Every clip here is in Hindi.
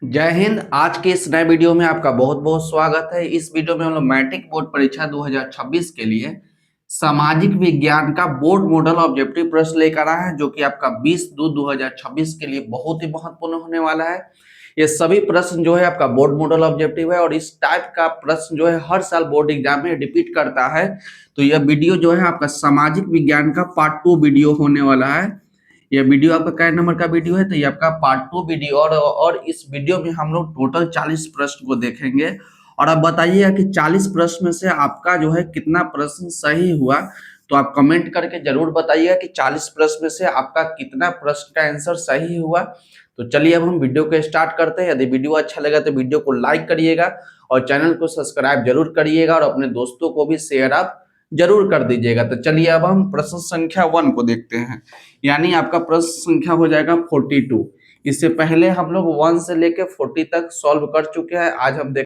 जय हिंद। आज के इस नए वीडियो में आपका बहुत बहुत स्वागत है। इस वीडियो में हम लोग मैट्रिक बोर्ड परीक्षा 2026 के लिए सामाजिक विज्ञान का बोर्ड मॉडल ऑब्जेक्टिव प्रश्न लेकर आए हैं, जो कि आपका 20/2/2026 के लिए बहुत ही महत्वपूर्ण होने वाला है। ये सभी प्रश्न जो है आपका बोर्ड मॉडल ऑब्जेक्टिव है और इस टाइप का प्रश्न जो है हर साल बोर्ड एग्जाम में रिपीट करता है। तो यह वीडियो जो है आपका सामाजिक विज्ञान का पार्ट 2 वीडियो होने वाला है। ये वीडियो आपका कै नंबर का वीडियो है, तो ये आपका पार्ट 2 वीडियो और इस वीडियो में हम लोग टोटल 40 प्रश्न को देखेंगे। और आप बताइएगा कि 40 प्रश्न में से आपका जो है कितना प्रश्न सही हुआ। तो आप कमेंट करके जरूर बताइएगा कि 40 प्रश्न में से आपका कितना प्रश्न का आंसर सही हुआ। तो चलिए अब हम वीडियो को स्टार्ट करते हैं। यदि वीडियो अच्छा लगा तो वीडियो को लाइक करिएगा और चैनल को सब्सक्राइब जरूर करिएगा और अपने दोस्तों को भी शेयर आप जरूर कर दीजिएगा। तो चलिए अब हम प्रश्न संख्या 1 को देखते हैं, यानी आपका प्रश्न संख्या हो जाएगा 42। इससे पहले हम लोग 1 से लेके 40 तक सॉल्व कर चुके हैं। आज हम देख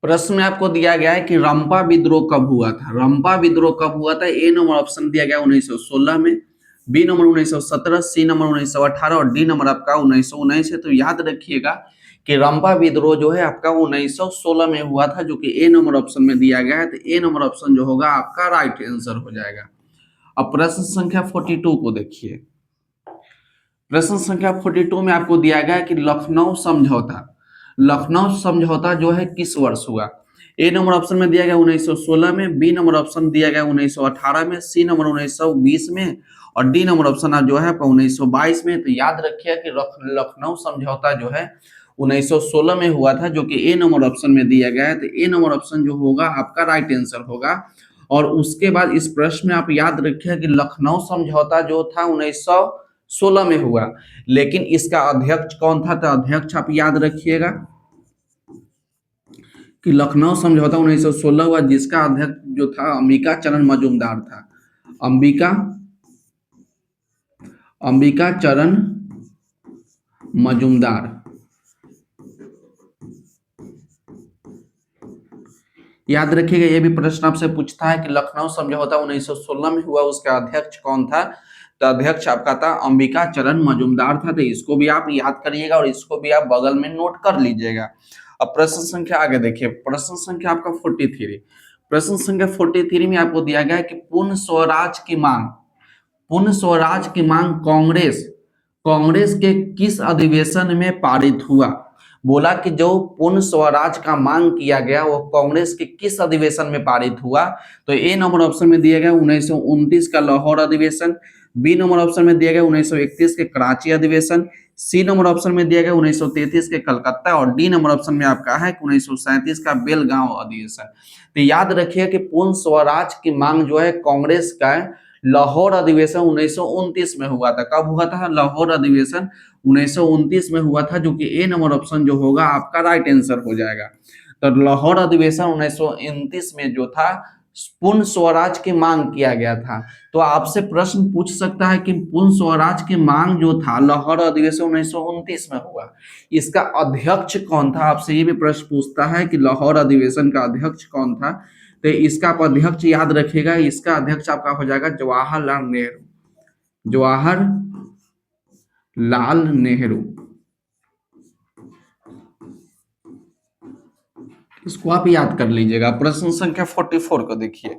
प्रश्न में आपको दिया गया है कि रंपा विद्रोह कब हुआ था। रंपा विद्रोह कब हुआ था? ए नंबर ऑप्शन दिया गया 1916 में, बी नंबर 1917, सी नंबर 1918 और डी नंबर आपका 1919 है। तो याद रखिएगा कि रंपा विद्रोह जो है आपका 1916 में हुआ था, जो कि ए नंबर ऑप्शन में दिया गया है। तो ए नंबर ऑप्शन जो होगा आपका राइट आंसर हो जाएगा। अब प्रश्न संख्या 42 को देखिए। प्रश्न संख्या 42 में आपको दिया गया है कि लखनऊ समझौता जो है किस वर्ष हुआ। ए नंबर ऑप्शन में दिया गया 1916 में, बी नंबर ऑप्शन दिया गया 1918 में, सी नंबर 1920 में और डी नंबर ऑप्शन जो है आपका 1922 में। तो याद रखिए कि लखनऊ समझौता जो है 1916 में हुआ था, जो कि ए नंबर ऑप्शन में दिया गया है। तो ए नंबर ऑप्शन जो होगा आपका राइट आंसर होगा। और उसके बाद इस प्रश्न में आप याद रखिए कि लखनऊ समझौता जो था 1916 में हुआ, लेकिन इसका अध्यक्ष कौन था? तो अध्यक्ष आप याद रखिएगा कि लखनऊ समझौता 1916 हुआ, जिसका अध्यक्ष जो था अंबिका चरण मजूमदार था। अंबिका चरण मजूमदार। याद रखिएगा, ये भी प्रश्न आपसे पूछता है कि लखनऊ समझौता 1916 में हुआ, उसका अध्यक्ष कौन था। तो अध्यक्ष आपका था अंबिका चरण मजूमदार था। तो इसको भी आप याद करिएगा और इसको भी आप बगल में नोट कर लीजिएगा। अब प्रश्न संख्या आगे देखिए। प्रश्न संख्या आपका 43। प्रश्न संख्या 43 में आपको दिया गया है कि पूर्ण स्वराज की मांग कांग्रेस के किस अधिवेशन में पारित हुआ। बोला कि जो पूर्ण स्वराज का मांग किया गया वो कांग्रेस के किस अधिवेशन में पारित हुआ। तो ए नंबर ऑप्शन में दिया गया 1929 का लाहौर अधिवेशन, बी नंबर ऑप्शन में दिया गया 1931 के कराची अधिवेशन, सी नंबर ऑप्शन में दिया गया 1933 के कलकत्ता और डी नंबर ऑप्शन में आपका है 1937 का बेलगांव अधिवेशन। तो याद रखिए कि पूर्ण स्वराज की मांग जो है कांग्रेस का लाहौर अधिवेशन 1929 में हुआ था। कब हुआ था? लाहौर अधिवेशन 1929 में हुआ था, जो कि ए नंबर ऑप्शन जो होगा आपका राइट आंसर हो जाएगा। तो लाहौर अधिवेशन 1929 में जो था पूर्ण स्वराज की मांग किया गया था। तो आपसे प्रश्न पूछ सकता है कि पूर्ण स्वराज की मांग जो था लाहौर अधिवेशन 1929 में हुआ, इसका अध्यक्ष कौन था। आपसे ये भी प्रश्न पूछता है कि लाहौर अधिवेशन का अध्यक्ष कौन था। तो इसका आप अध्यक्ष याद रखिएगा, इसका अध्यक्ष आपका हो जाएगा जवाहरलाल नेहरू। इसको आप याद कर लीजिएगा। प्रश्न संख्या 44 को देखिए।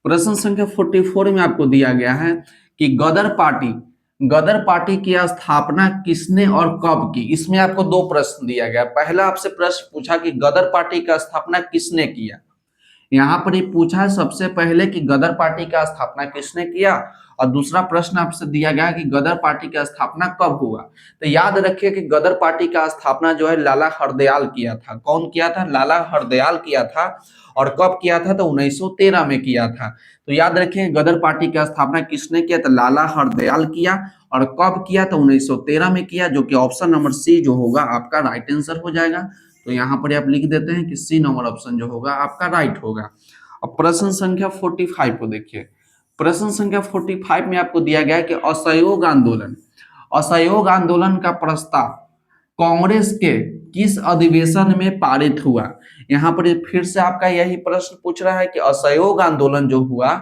प्रश्न संख्या 44 में आपको दिया गया है कि गदर पार्टी की स्थापना किसने और कब की। इसमें आपको दो प्रश्न दिया गया। पहला आपसे प्रश्न पूछा कि गदर पार्टी का स्थापना किसने किया। यहाँ पर ये पूछा है सबसे पहले कि गदर पार्टी का स्थापना किसने किया, और दूसरा प्रश्न आपसे दिया गया कि गदर पार्टी का स्थापना कब हुआ। तो याद रखिए कि गदर पार्टी का स्थापना जो है लाला हरदयाल किया था। कौन किया था? लाला हरदयाल किया था। और कब किया था? तो 1913 में किया था। तो याद रखिए गदर पार्टी का स्थापना किसने किया? तो लाला हरदयाल किया। और कब किया? तो 1913 में किया, जो कि ऑप्शन नंबर सी जो होगा आपका राइट आंसर हो जाएगा। तो यहाँ पर आप लिख देते हैं कि सी नंबर ऑप्शन जो होगा आपका राइट होगा। अब प्रश्न संख्या 45 को देखिए। प्रश्न संख्या 45 में आपको दिया गया है कि असहयोग आंदोलन का प्रस्ताव कांग्रेस के किस अधिवेशन में पारित हुआ। यहाँ पर फिर से आपका यही प्रश्न पूछ रहा है कि असहयोग आंदोलन जो हुआ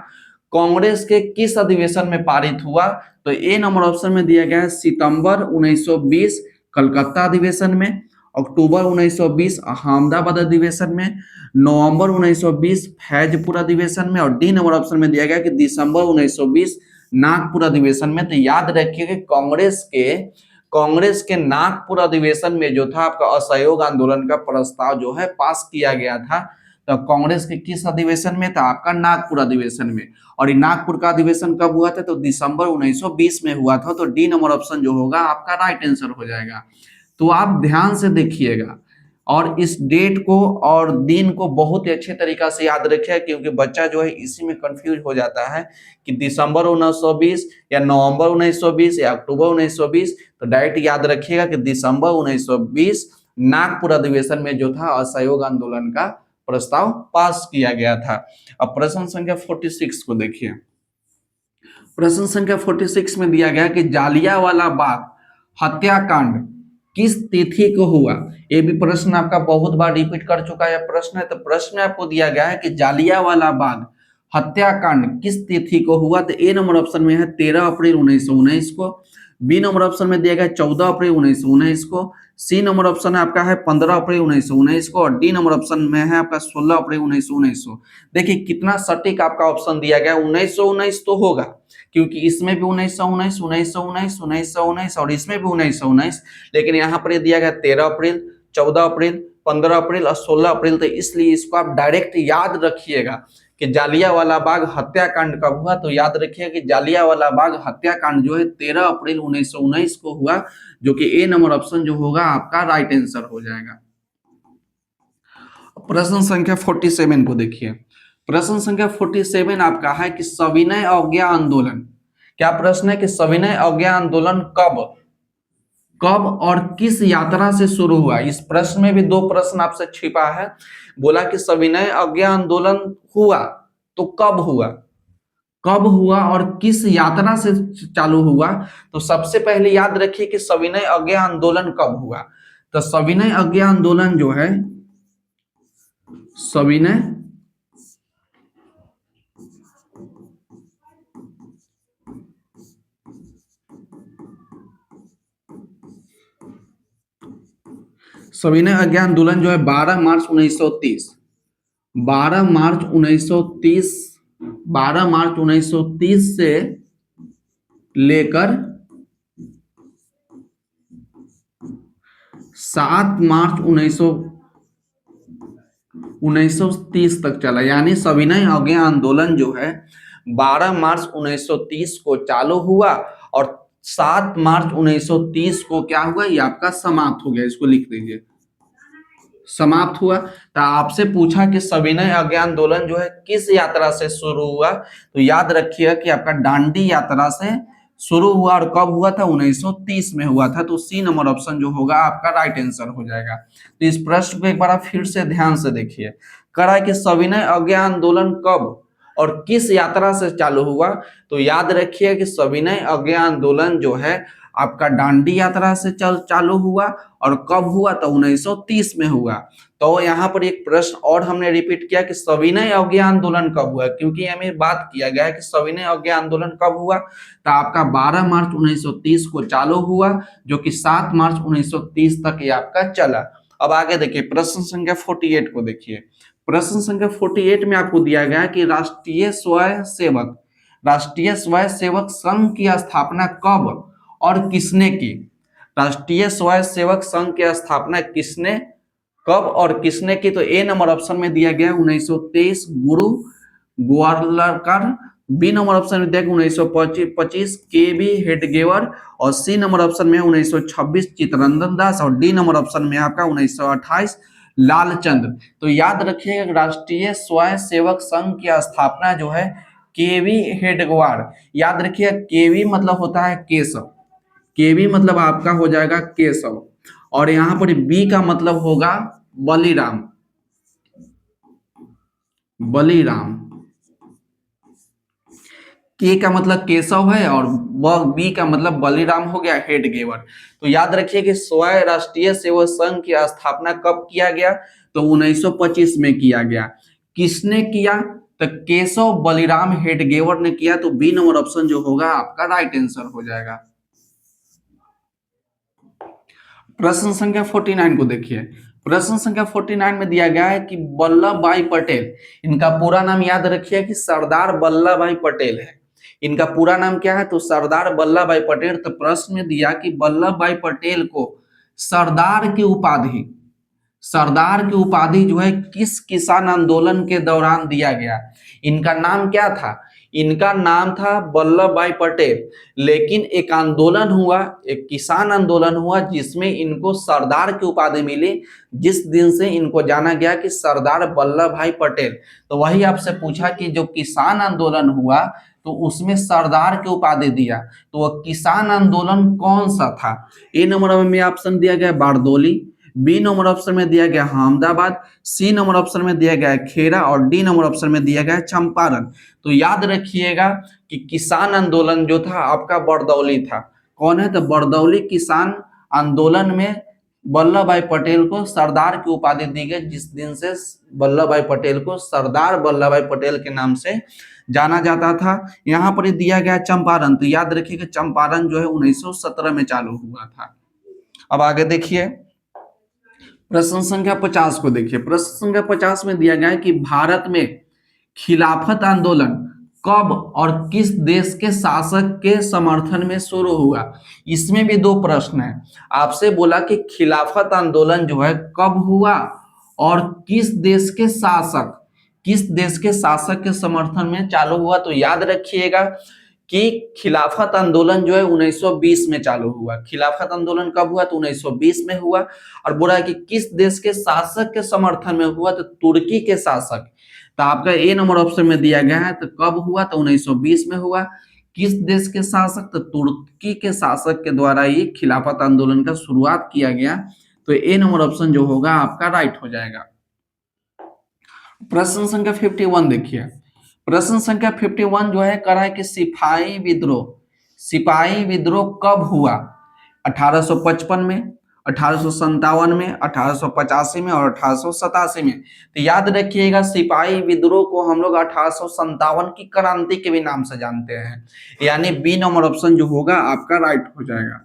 कांग्रेस के किस अधिवेशन में पारित हुआ। तो ए नंबर ऑप्शन में दिया गया है सितंबर 1920 कलकत्ता अधिवेशन में, अक्टूबर 1920 अहमदाबाद अधिवेशन में, नवंबर 1920 फैजपुर अधिवेशन में, और डी नंबर ऑप्शन में दिया गया कि दिसंबर 1920 नागपुर अधिवेशन में। तो याद रखिए कि कांग्रेस के नागपुर अधिवेशन में जो था आपका असहयोग आंदोलन का प्रस्ताव जो है पास किया गया था। तो कांग्रेस के किस अधिवेशन में था? आपका नागपुर अधिवेशन में। और ये नागपुर का अधिवेशन कब हुआ था? तो दिसंबर 1920 में हुआ था। तो डी नंबर ऑप्शन जो होगा आपका राइट आंसर हो जाएगा। तो आप ध्यान से देखिएगा और इस डेट को और दिन को बहुत ही अच्छे तरीका से याद रखिए, क्योंकि बच्चा जो है इसी में कंफ्यूज हो जाता है कि दिसंबर 1920 या नवंबर 1920 या अक्टूबर 1920। तो डायरेक्ट याद रखिएगा कि दिसंबर 1920 नागपुर अधिवेशन में जो था असहयोग आंदोलन का प्रस्ताव पास किया गया था। अब प्रश्न संख्या 46 को देखिए। प्रश्न संख्या 46 में दिया गया कि जालियांवाला बाग हत्याकांड किस तिथि को हुआ? ये भी प्रश्न आपका बहुत बार रिपीट कर चुका है प्रश्न है। तो प्रश्न में आपको दिया गया है कि जालियांवाला बाग हत्याकांड किस तिथि को हुआ? तो ए नंबर ऑप्शन में है 13 अप्रैल 1919 को, बी नंबर ऑप्शन में दिया गया 14 अप्रैल 1919 को, सी नंबर ऑप्शन आपका है 15 अप्रैल 1919 को, और डी नंबर ऑप्शन में है आपका 16 अप्रैल 1919 को। देखिए कितना सटीक आपका ऑप्शन दिया गया, 1919 तो होगा, क्योंकि इसमें भी 1919 1919 1919 और इसमें भी 1919, लेकिन यहाँ पर दिया गया 13 अप्रैल 14 अप्रैल 15 अप्रैल और 16 अप्रैल। तो इसलिए इसको आप डायरेक्ट याद रखिएगा कि जालियांवाला बाग हत्याकांड कब हुआ। तो याद रखिए कि जालियांवाला बाग हत्याकांड जो है 13 अप्रैल 1919 को हुआ, जो कि ए नंबर ऑप्शन जो होगा आपका राइट आंसर हो जाएगा। प्रश्न संख्या 47 को देखिए। प्रश्न संख्या 47 आपका है कि सविनय अवज्ञा आंदोलन, क्या प्रश्न है कि सविनय अवज्ञा आंदोलन कब और किस यात्रा से शुरू हुआ? इस प्रश्न में भी दो प्रश्न आपसे छिपा है। बोला कि सविनय अवज्ञा आंदोलन हुआ तो कब हुआ और किस यात्रा से चालू हुआ? तो सबसे पहले याद रखिए कि सविनय अवज्ञा आंदोलन कब हुआ। तो सविनय अवज्ञा आंदोलन जो है सविनय अवज्ञा आंदोलन जो है 12 मार्च 1930 12 मार्च 1930 से लेकर 7 मार्च 1930 तक चला। यानी सविनय अवज्ञा आंदोलन जो है 12 मार्च 1930 को चालू हुआ और 7 मार्च 1930 को क्या हुआ? ये आपका समाप्त हो गया। इसको लिख दीजिए, समाप्त हुआ। तो आपसे पूछा कि सविनय अवज्ञा आंदोलन जो है किस यात्रा से शुरू हुआ? तो याद रखिएगा कि आपका दांडी यात्रा से शुरू हुआ और कब हुआ था? 1930 में हुआ था। तो सी नंबर ऑप्शन जो होगा आपका राइट आंसर हो जाएगा। तो इस प्रश्न को एक बार फिर से ध्यान से देखिए। कह रहा है कि सविनय अवज्ञा आंदोलन कब और किस यात्रा से चालू हुआ? तो याद रखिए कि सविनय अवज्ञा आंदोलन जो है आपका दांडी यात्रा से चालू हुआ और कब हुआ? तो 1930 में हुआ। तो यहाँ पर एक प्रश्न और हमने रिपीट किया कि सविनय अवज्ञा आंदोलन कब हुआ, क्योंकि हमें बात किया गया है कि सविनय अवज्ञा आंदोलन कब हुआ। तो आपका 12 मार्च 1930 को चालू हुआ, जो कि 7 मार्च 1930 तक ये आपका चला। अब आगे देखिए प्रश्न संख्या 48 को देखिए। प्रश्न संख्या 48 में आपको दिया गया कि राष्ट्रीय स्वयंसेवक संघ की स्थापना कब और किसने की? राष्ट्रीय स्वयंसेवक संघ की स्थापना किसने, कब और किसने की? तो ए नंबर ऑप्शन में दिया गया 1923 गुरु गोवालकर, बी नंबर ऑप्शन में दिया गया 1925 के.बी. हेडगेवर, और सी नंबर ऑप्शन में 1926 चित्तरंजन दास, और डी नंबर ऑप्शन में आपका 1928 लालचंद्र। तो याद रखिएगा राष्ट्रीय स्वयंसेवक संघ की स्थापना जो है के.बी. हेडगेवार। याद रखिए के.बी. मतलब होता है केशव, केवी मतलब आपका हो जाएगा केशव, और यहां पर बी का मतलब होगा बलिराम, के का मतलब केशव है और बी का मतलब बलिराम हो गया, हेडगेवर। तो याद रखिए कि स्वयं राष्ट्रीय सेवक संघ की स्थापना कब किया गया? तो 1925 में किया गया। किसने किया? तो केशव बलिराम हेडगेवर ने किया। तो बी नंबर ऑप्शन जो होगा आपका राइट आंसर हो जाएगा। प्रश्न संख्या 49 को देखिए। प्रश्न संख्या 49 में दिया गया है कि वल्लभ भाई पटेल, इनका पूरा नाम याद रखिए कि सरदार वल्लभ भाई पटेल है। इनका पूरा नाम क्या है? तो सरदार वल्लभ भाई पटेल। तो प्रश्न में दिया कि वल्लभ भाई पटेल को सरदार की उपाधि, सरदार की उपाधि जो है किस किसान आंदोलन के दौरान दिया गया? इनका नाम क्या था? इनका नाम था वल्लभ भाई पटेल। लेकिन एक आंदोलन हुआ, एक किसान आंदोलन हुआ जिसमें इनको सरदार की उपाधि मिली, जिस दिन से इनको जाना गया कि सरदार वल्लभ भाई पटेल। तो वही आपसे पूछा कि जो किसान आंदोलन हुआ तो उसमें सरदार की उपाधि दिया, तो वह किसान आंदोलन कौन सा था? ए नंबर में ऑप्शन दिया गया बारदोली, बी नंबर ऑप्शन में दिया गया अहमदाबाद, सी नंबर ऑप्शन में दिया गया खेड़ा और डी नंबर ऑप्शन में दिया गया चंपारण। तो याद रखिएगा कि किसान आंदोलन जो था आपका बरदौली था। कौन है? तो बरदौली किसान आंदोलन में वल्लभ भाई पटेल को सरदार की उपाधि दी गई, जिस दिन से वल्लभ भाई पटेल को सरदार वल्लभ भाई पटेल के नाम से जाना जाता था। यहाँ पर दिया गया चंपारण, तो याद रखिएगा चंपारण जो है 1917 में चालू हुआ था। अब आगे देखिए प्रश्न संख्या 50 को देखिए। प्रश्न संख्या 50 में दिया गया है कि भारत में खिलाफत आंदोलन कब और किस देश के शासक के समर्थन में शुरू हुआ? इसमें भी दो प्रश्न है। आपसे बोला कि खिलाफत आंदोलन जो है कब हुआ और किस देश के शासक, किस देश के शासक के समर्थन में चालू हुआ? तो याद रखिएगा कि खिलाफत आंदोलन जो है 1920 में चालू हुआ। खिलाफत आंदोलन कब हुआ? तो 1920 में हुआ। और बोला है कि किस देश के शासक के समर्थन में हुआ? तो तुर्की के शासक। तो आपका ए नंबर ऑप्शन में दिया गया है। तो कब हुआ? तो 1920 में हुआ। किस देश के शासक? तो तुर्की के शासक के द्वारा ये खिलाफत आंदोलन का शुरुआत किया गया। तो ए नंबर ऑप्शन जो होगा आपका राइट हो जाएगा। प्रश्न संख्या 51 देखिए। प्रश्न संख्या 51 जो है कह रहा है कि सिपाही विद्रोह, सिपाही विद्रोह कब हुआ? 1855 में, 1857 में, 1885 में और 1887 में। तो याद रखिएगा सिपाही विद्रोह को हम लोग 1857 की क्रांति के भी नाम से जानते हैं, यानी बी नंबर ऑप्शन जो होगा आपका राइट हो जाएगा।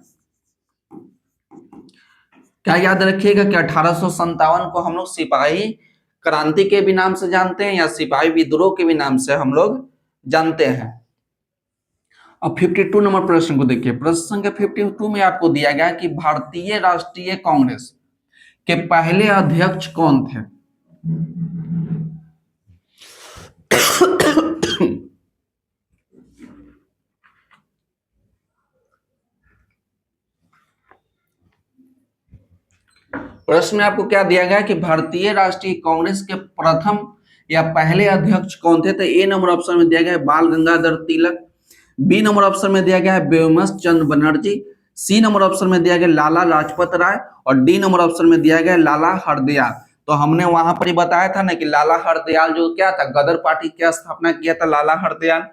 क्या याद रखिएगा कि 1857 को हम लोग सिपाही क्रांति के भी नाम से जानते हैं या सिपाही विद्रोह के भी नाम से हम लोग जानते हैं। अब 52 नंबर प्रश्न को देखिए। प्रश्न संख्या 52 में आपको दिया गया कि भारतीय राष्ट्रीय कांग्रेस के पहले अध्यक्ष कौन थे? प्रश्न में आपको क्या दिया गया कि भारतीय राष्ट्रीय कांग्रेस के प्रथम या पहले अध्यक्ष कौन थे? तो ए नंबर ऑप्शन में दिया गया है बाल Gangadhar Tilak, B number option में दिया गया है व्योमकेश चंद्र बनर्जी, सी नंबर ऑप्शन में दिया गया लाला लाजपत राय और डी नंबर ऑप्शन में दिया गया लाला हरदयाल। तो हमने वहां पर ही बताया था ना कि लाला हरदयाल जो क्या था, गदर पार्टी की स्थापना किया था लाला हरदयाल।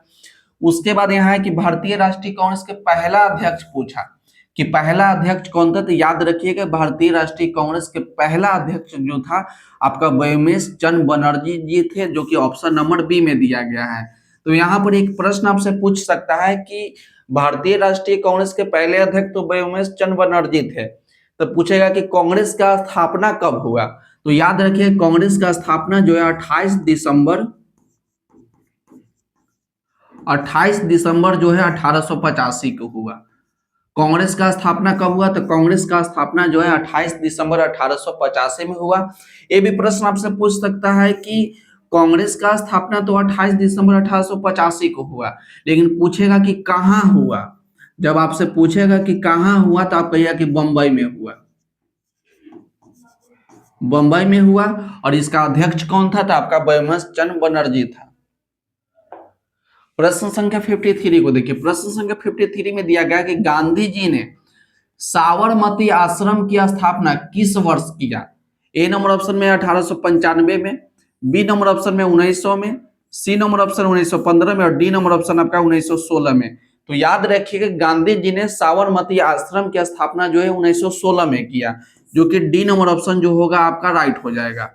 उसके बाद यहाँ है कि भारतीय राष्ट्रीय कांग्रेस के पहला अध्यक्ष पूछा कि पहला अध्यक्ष कौन था? तो याद रखिएगा भारतीय राष्ट्रीय कांग्रेस के पहला अध्यक्ष जो था आपका व्योमकेश चंद्र बनर्जी जी थे, जो कि ऑप्शन नंबर बी में दिया गया है। तो यहाँ पर एक प्रश्न आपसे पूछ सकता है कि भारतीय राष्ट्रीय कांग्रेस के पहले अध्यक्ष तो व्योमकेश चंद्र बनर्जी थे, तो पूछेगा कि कांग्रेस का स्थापना कब हुआ? तो याद रखिए कांग्रेस का स्थापना जो है 28 दिसंबर जो है 1885 को हुआ। कांग्रेस का स्थापना कब हुआ? तो कांग्रेस का स्थापना जो है 28 दिसंबर 1885 में हुआ। ये भी प्रश्न आपसे पूछ सकता है कि कांग्रेस का स्थापना तो 28 दिसंबर 1885 को हुआ, लेकिन पूछेगा कि कहाँ हुआ। जब आपसे पूछेगा कि कहाँ हुआ तो आप कहिएगा कि बंबई में हुआ, बंबई में हुआ। और इसका अध्यक्ष कौन था? तो आपका व्योमकेश चंद्र बनर्जी था। प्रश्न संख्या 53 को देखिए। प्रश्न संख्या 53 में दिया गया कि गांधी जी ने साबरमती आश्रम की स्थापना किस वर्ष किया? ए नंबर ऑप्शन में 1895 में, बी नंबर ऑप्शन में 1900 में, सी नंबर ऑप्शन 1915 में और डी नंबर ऑप्शन आपका 1916 में। तो याद रखिएगा गांधी जी ने साबरमती आश्रम की स्थापना जो है 1916 में किया, जो कि डी नंबर ऑप्शन जो होगा आपका राइट हो जाएगा।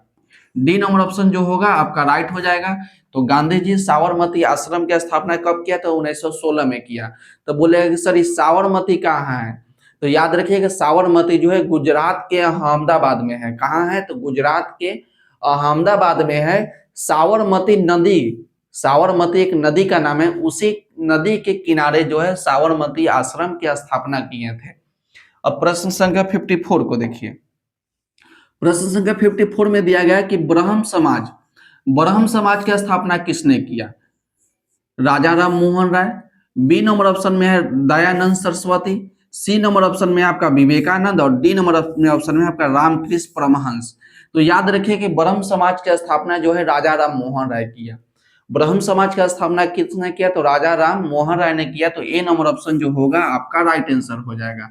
डी नंबर ऑप्शन जो होगा आपका राइट हो जाएगा। तो गांधी जी साबरमती आश्रम की स्थापना कब किया? तो 1916 में किया। तो बोलेगा कि सर इस साबरमती कहाँ है? तो याद रखिएगा साबरमती जो है गुजरात के अहमदाबाद में है। कहाँ है? तो गुजरात के अहमदाबाद में है। साबरमती नदी, साबरमती एक नदी का नाम है, उसी नदी के किनारे जो है साबरमती आश्रम की स्थापना किए थे। अब प्रश्न संख्या 54 को देखिए। प्रश्न संख्या 54 में दिया गया कि ब्रह्म समाज, ब्रह्म समाज की स्थापना किसने किया? Raja Ram Mohan Roy, B number option में है Dayanand Saraswati, C number option में आपका विवेकानंद और डी नंबर ऑप्शन में आपका रामकृष्ण परमहंस। तो याद रखिए कि ब्रह्म समाज की स्थापना जो है राजा राम मोहन राय किया। ब्रह्म समाज की स्थापना किसने किया? तो राजा राम मोहन राय ने किया। तो ए नंबर ऑप्शन जो होगा आपका राइट आंसर हो जाएगा।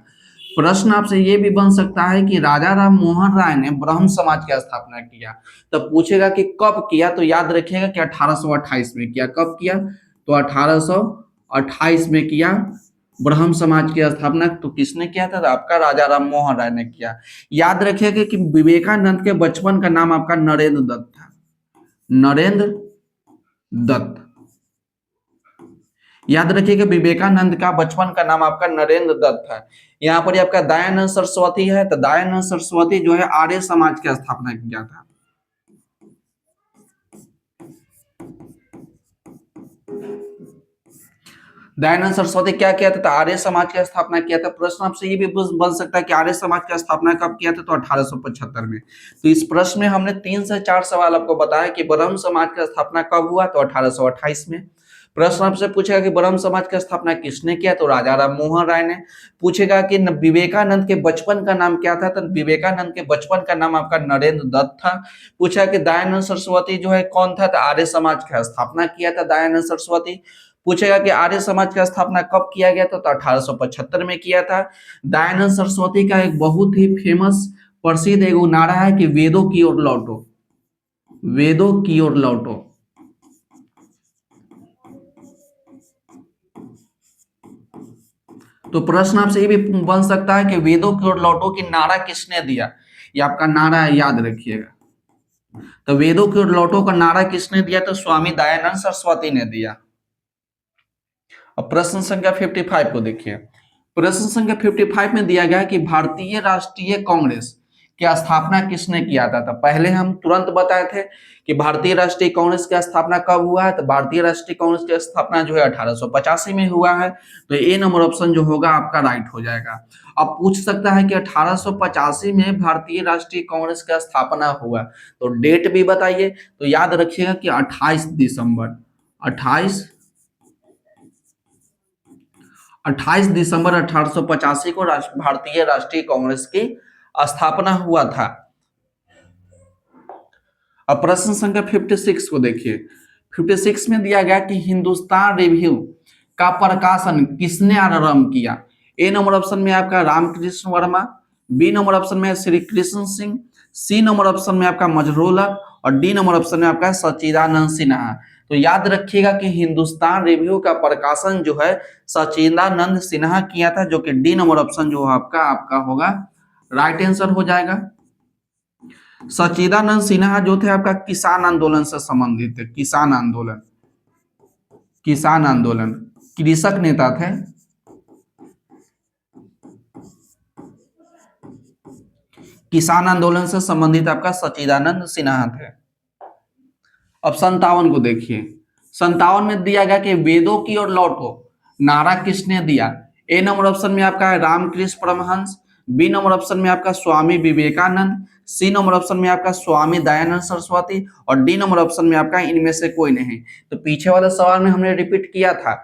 प्रश्न आपसे ये भी बन सकता है कि राजा राम मोहन राय ने ब्रह्म समाज की स्थापना किया, तो पूछेगा कि कब किया? तो याद रखिएगा कि 1828 में किया। कब किया? तो 1828 में किया ब्रह्म समाज की स्थापना। तो किसने किया था? तो आपका राजा राम मोहन राय ने किया। याद रखिएगा कि विवेकानंद के बचपन का नाम आपका नरेंद्र दत्त था। नरेंद्र दत्त, याद रखिएगा विवेकानंद का बचपन का नाम आपका नरेंद्र दत्त है। यहाँ पर आपका दयानंद सरस्वती है, तो दयानंद सरस्वती जो है आर्य समाज की स्थापना किया था। दयानंद सरस्वती क्या किया था? तो आर्य समाज की स्थापना किया था। प्रश्न आपसे ये भी बन सकता है कि आर्य समाज की स्थापना कब किया था? तो 1875 में। तो इस प्रश्न में हमने 3 से 4 सवाल आपको बताया कि ब्रह्म समाज की स्थापना कब हुआ? तो 1828 में। प्रश्न आपसे पूछेगा कि ब्रह्म समाज की स्थापना किसने किया? तो राजा राम मोहन राय ने। पूछेगा कि विवेकानंद के बचपन का नाम क्या था? तो विवेकानंद के बचपन का नाम आपका नरेंद्र दत्त था। पूछा कि दयानंद सरस्वती जो है कौन था? तो आर्य समाज की स्थापना किया था दयानंद सरस्वती। पूछेगा कि आर्य समाज की स्थापना कब किया गया था? तो 1875 में किया था। दयानंद सरस्वती का एक बहुत ही फेमस प्रसिद्ध एगो नारा है कि वेदों की ओर लौटो, वेदों की ओर लौटो। तो प्रश्न आपसे ये भी बन सकता है कि वेदों की ओर लौटो की नारा किसने दिया? ये आपका नारा है, याद रखिएगा। तो वेदों की ओर लौटो का नारा किसने दिया? तो स्वामी दयानंद सरस्वती ने दिया। अब प्रश्न संख्या 55 को देखिए। प्रश्न संख्या 55 में दिया गया कि भारतीय राष्ट्रीय कांग्रेस की स्थापना किसने किया था? तो पहले हम तुरंत बताए थे कि भारतीय राष्ट्रीय कांग्रेस की स्थापना कब हुआ है? तो भारतीय राष्ट्रीय कांग्रेस की स्थापना जो है 1885 में हुआ है। तो ए नंबर ऑप्शन जो होगा आपका राइट हो जाएगा। अब पूछ सकता है कि 1885 में भारतीय राष्ट्रीय कांग्रेस का स्थापना हुआ, तो डेट भी बताइए। तो याद रखिएगा कि 28 दिसंबर 1885 को भारतीय राष्ट्रीय कांग्रेस की स्थापना हुआ था। अब प्रश्न संख्या 56 को देखिए। 56 में दिया गया कि हिंदुस्तान रिव्यू का प्रकाशन किसने आरंभ किया? ए नंबर ऑप्शन में आपका Ramkrishna Verma, B number option में Shri Krishna Singh, C number option में आपका मजरोलक और डी नंबर ऑप्शन में आपका सच्चिदानंद सिन्हा। तो याद रखिएगा कि हिंदुस्तान रिव्यू का प्रकाशन जो है सच्चिदानंद सिन्हा किया था, जो कि डी नंबर ऑप्शन जो आपका आपका होगा राइट आंसर हो जाएगा। सच्चिदानंद सिन्हा जो थे आपका किसान आंदोलन से संबंधित थे। किसान आंदोलन, किसान आंदोलन, कृषक नेता थे। किसान आंदोलन से संबंधित आपका सच्चिदानंद सिन्हा थे। अब 57 को देखिए। 57 में दिया गया कि वेदों की ओर लौटो नारा किसने दिया? ए नंबर ऑप्शन में आपका है Ramakrishna Paramhansa, B number option में आपका Swami Vivekananda, C number option में आपका स्वामी दयानंद सरस्वती और डी नंबर ऑप्शन में आपका इनमें से कोई नहीं। तो पीछे वाले सवाल में हमने रिपीट किया था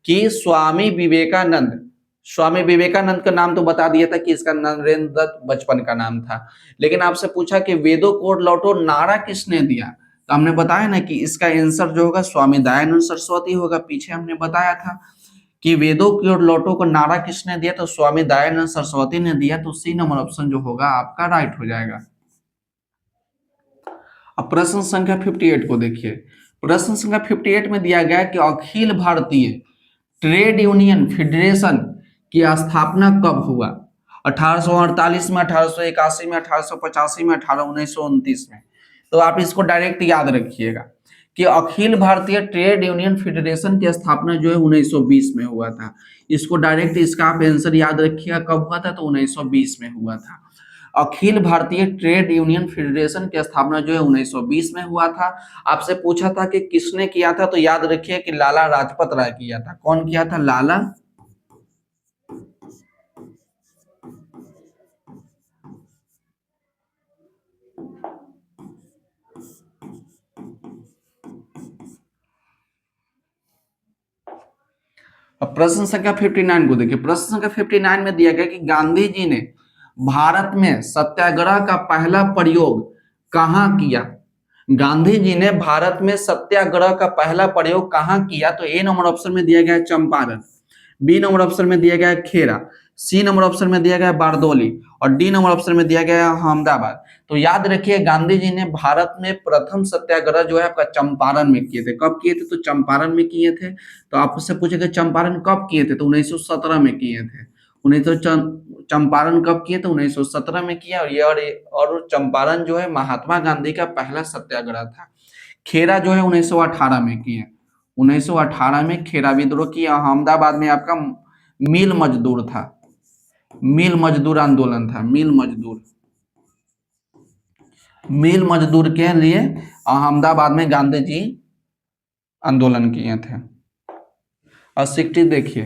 कि स्वामी विवेकानंद, स्वामी विवेकानंद का नाम तो बता दिया था कि इसका नरेंद्र दत्त बचपन का नाम था, लेकिन आपसे पूछा कि वेदों को ओर लौटो नारा किसने दिया? तो हमने बताया ना कि इसका आंसर जो होगा स्वामी दयानंद सरस्वती होगा। पीछे हमने बताया था कि वेदों की ओर लौटो को नारा किसने दिया? तो स्वामी दयानंद सरस्वती ने दिया। तो सी नंबर ऑप्शन जो होगा आपका राइट हो जाएगा। अब प्रश्न संख्या 58 को देखिए। प्रश्न संख्या 58 में दिया गया कि Akhil Bharatiya trade union federation की स्थापना कब हुआ? 1848 में, 1881 में, 1885 में, 1929 में। तो आप इसको डायरेक्ट याद रखिएगा कि Akhil Bharatiya trade union federation की स्थापना जो है 1920 में हुआ था। इसको डायरेक्ट इसका आप आंसर याद रखिएगा, कब हुआ था, तो 1920 में हुआ था। Akhil Bharatiya trade union federation की स्थापना जो है 1920 में हुआ था। आपसे पूछा था कि किसने किया था, तो याद रखिए कि लाला लाजपत राय किया था। कौन किया था? लाला अब प्रश्न संख्या 59 को देखिए। प्रश्न संख्या 59 में दिया गया कि गांधी जी ने भारत में सत्याग्रह का पहला प्रयोग कहां किया? गांधी जी ने भारत में सत्याग्रह का पहला प्रयोग कहां किया? तो ए नंबर ऑप्शन में दिया गया है चंपारण, बी नंबर ऑप्शन में दिया गया है खेड़ा, सी नंबर ऑप्शन में दिया गया है बारदौली और डी नंबर ऑप्शन में दिया गया है अहमदाबाद। तो याद रखिए गांधी जी ने भारत में प्रथम सत्याग्रह जो है आपका चंपारण में किए थे। कब किए थे? तो चंपारण में किए थे। तो आपसे पूछेगा चंपारण कब किए थे, तो 1917 में किए थे। चंपारण कब किए थे? 1917 में किया। और चंपारण जो है महात्मा गांधी का पहला सत्याग्रह था। खेड़ा जो है 1918 में किए। 1918 में खेड़ा विद्रोह किया। अहमदाबाद में आपका मिल मजदूर था, मिल मजदूर आंदोलन था। मिल मजदूर के लिए अहमदाबाद में गांधी जी आंदोलन किए थे। और 60 देखिए,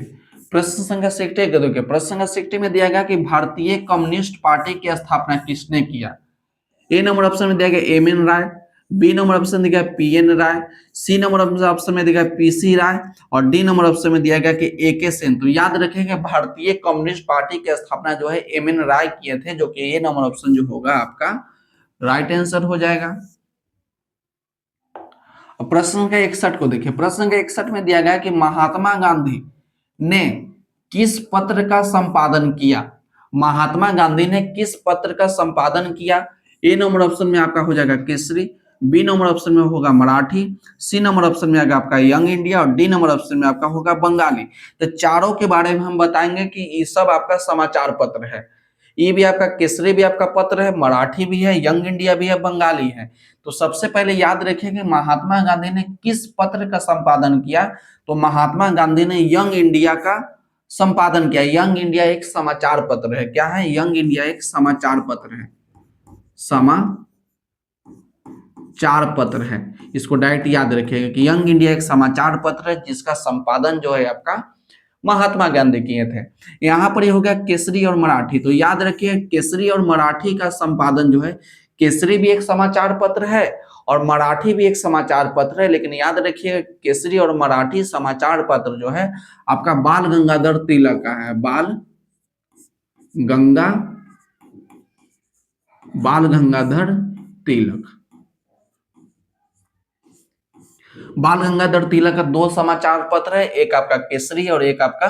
प्रश्न संख्या 60 को देखिए। प्रश्न संख्या 60 में दिया गया कि भारतीय कम्युनिस्ट पार्टी की स्थापना किसने किया? ए नंबर ऑप्शन में दिया गया एम एन राय, बी नंबर ऑप्शन दिया गया पी एन राय, सी नंबर ऑप्शन में दिया गया पीसी राय और डी नंबर ऑप्शन में दिया गया कि ए के सेन। तो याद रखेंगे भारतीय कम्युनिस्ट पार्टी की स्थापना जो है एम एन राय किए थे, जो कि ए नंबर ऑप्शन जो होगा आपका राइट आंसर हो जाएगा। प्रश्न संख्या 61 को देखिए। प्रश्न संख्या 61 में दिया गया कि महात्मा गांधी ने किस पत्र का संपादन किया? महात्मा गांधी ने किस पत्र का संपादन किया? ए नंबर ऑप्शन में आपका हो जाएगा केसरी, बी नंबर ऑप्शन में होगा मराठी, सी नंबर ऑप्शन में आएगा आपका यंग इंडिया और डी नंबर ऑप्शन में आपका होगा बंगाली। तो चारों के बारे में हम बताएंगे कि ये सब आपका समाचार पत्र है। ये भी आपका केसरी भी आपका पत्र है, मराठी भी है, यंग इंडिया भी है, बंगाली है। तो सबसे पहले याद रखेंगे महात्मा गांधी ने किस पत्र का संपादन किया? तो महात्मा गांधी ने यंग इंडिया का संपादन किया। यंग इंडिया एक समाचार पत्र है। क्या है? यंग इंडिया एक समाचार पत्र है, समाचार पत्र है। इसको डायरेक्ट याद रखिएगा कि यंग इंडिया एक समाचार पत्र है जिसका संपादन जो है आपका महात्मा गांधी किए थे। यहाँ पर ये हो गया केसरी और मराठी। तो याद रखिए केसरी और मराठी का संपादन जो है, केसरी भी एक समाचार पत्र है और मराठी भी एक समाचार पत्र है, लेकिन याद रखिए केसरी और मराठी समाचार पत्र जो है आपका बाल गंगाधर तिलक का है। बाल गंगाधर तिलक, बाल गंगाधर तिलक का दो समाचार पत्र है, एक आपका केसरी और एक आपका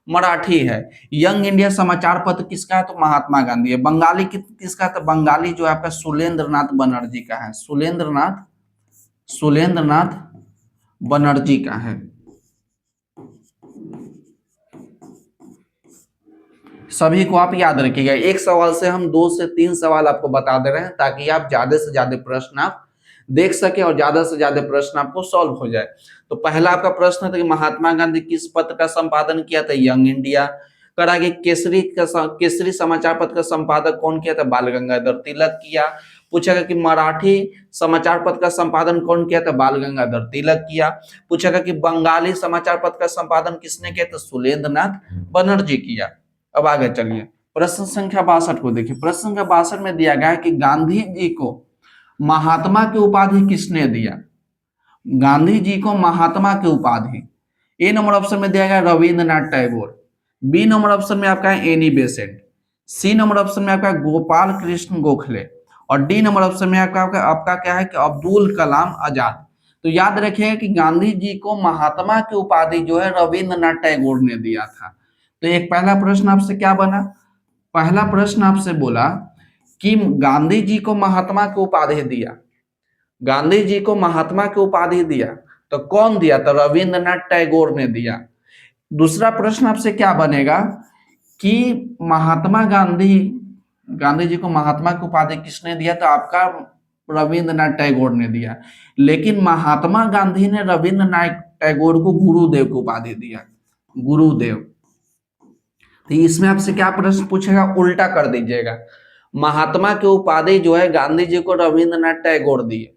मराठी है। यंग इंडिया समाचार पत्र किसका है? तो महात्मा गांधी है। बंगाली किसका? तो बंगाली जो है आपका सुलेंद्रनाथ बनर्जी का है। सुलेंद्रनाथ बनर्जी का है। सभी को आप याद रखिएगा। एक सवाल से हम 2 से 3 सवाल आपको बता दे रहे हैं ताकि आप ज्यादा से ज्यादा प्रश्न आप देख सके और ज्यादा से ज्यादा प्रश्न आपको सॉल्व हो जाए। तो पहला आपका प्रश्न था कि महात्मा गांधी किस पत्र का संपादन किया था? Young India. कर आगे केसरी समाचार पत्र का संपादक कौन किया था? बाल गंगाधर तिलक किया। पूछेगा कि मराठी समाचार पत्र का संपादन कौन किया था? बाल गंगाधर तिलक किया। पूछेगा कि बंगाली समाचार पत्र का संपादन किसने किया? तो सुलेंद्रनाथ बनर्जी किया। अब आगे चलिए प्रश्न संख्या 62 को देखिए। प्रश्न संख्या 62 में दिया गया है कि गांधी जी को महात्मा की उपाधि किसने दिया? गांधी जी को महात्मा की उपाधि ए नंबर ऑप्शन में दिया गया Rabindranath Tagore, B number option में आपका Annie Besant, C number option में आपका गोपाल कृष्ण गोखले और डी नंबर ऑप्शन में आपका क्या है कि अब्दुल कलाम आजाद। तो याद रखिए कि गांधी जी को महात्मा की उपाधि जो है रविंद्रनाथ टैगोर ने दिया था। तो एक पहला प्रश्न आपसे क्या बना? पहला प्रश्न आपसे बोला कि गांधी जी को महात्मा की उपाधि दिया, गांधी जी को महात्मा की उपाधि दिया तो कौन दिया? तो रविंद्रनाथ टैगोर ने दिया। दूसरा प्रश्न आपसे क्या बनेगा कि गांधी जी को महात्मा की उपाधि किसने दिया? तो आपका रविंद्रनाथ टैगोर ने दिया, लेकिन महात्मा गांधी ने रविंद्रनाथ टैगोर को गुरुदेव की उपाधि दिया, गुरुदेव। तो इसमें आपसे क्या प्रश्न पूछेगा, उल्टा कर दीजिएगा। महात्मा की उपाधि जो है गांधी जी को रविंद्रनाथ टैगोर दिए,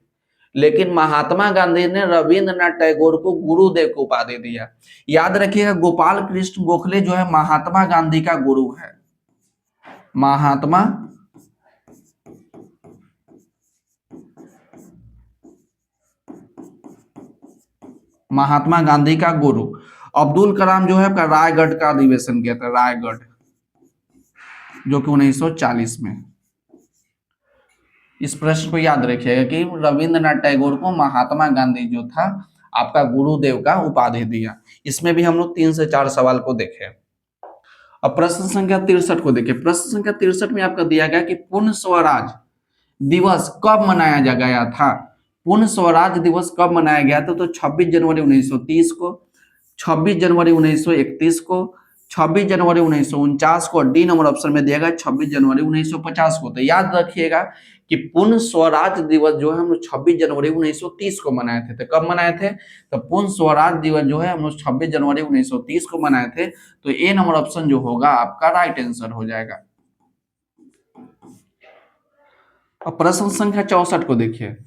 लेकिन महात्मा गांधी ने रविंद्रनाथ टैगोर को गुरुदेव की उपाधि दिया। याद रखिएगा, गोपाल कृष्ण गोखले जो है महात्मा गांधी का गुरु है, महात्मा गांधी का गुरु। अब्दुल कलाम जो है आपका रायगढ़ का अधिवेशन किया था, रायगढ़, जो कि 1940 में। इस प्रश्न को याद रखिएगा कि रविंद्रनाथ टैगोर को महात्मा गांधी जो था आपका गुरुदेव का उपाधि दिया। इसमें भी हम लोग 3 से 4 सवाल को देखें। अब प्रश्न संख्या 63 को देखिए। प्रश्न संख्या 63 में आपका दिया गया कि पूर्ण स्वराज दिवस कब मनाया गया था। पूर्ण स्वराज दिवस कब मनाया गया था, तो 26 जनवरी 1930 को, 26 जनवरी 1931 को, 26 जनवरी 1949 को, डी नंबर ऑप्शन में दिया गया 26 जनवरी 1950 को। तो याद रखिएगा कि पूर्ण स्वराज दिवस जो है हम लोग 26 जनवरी 1930 को मनाए थे। तो कब मनाए थे, तो पूर्ण स्वराज दिवस जो है हम लोग 26 जनवरी 1930 को मनाए थे। तो ए नंबर ऑप्शन जो होगा आपका राइट आंसर हो जाएगा। अब प्रश्न संख्या 64 को देखिए।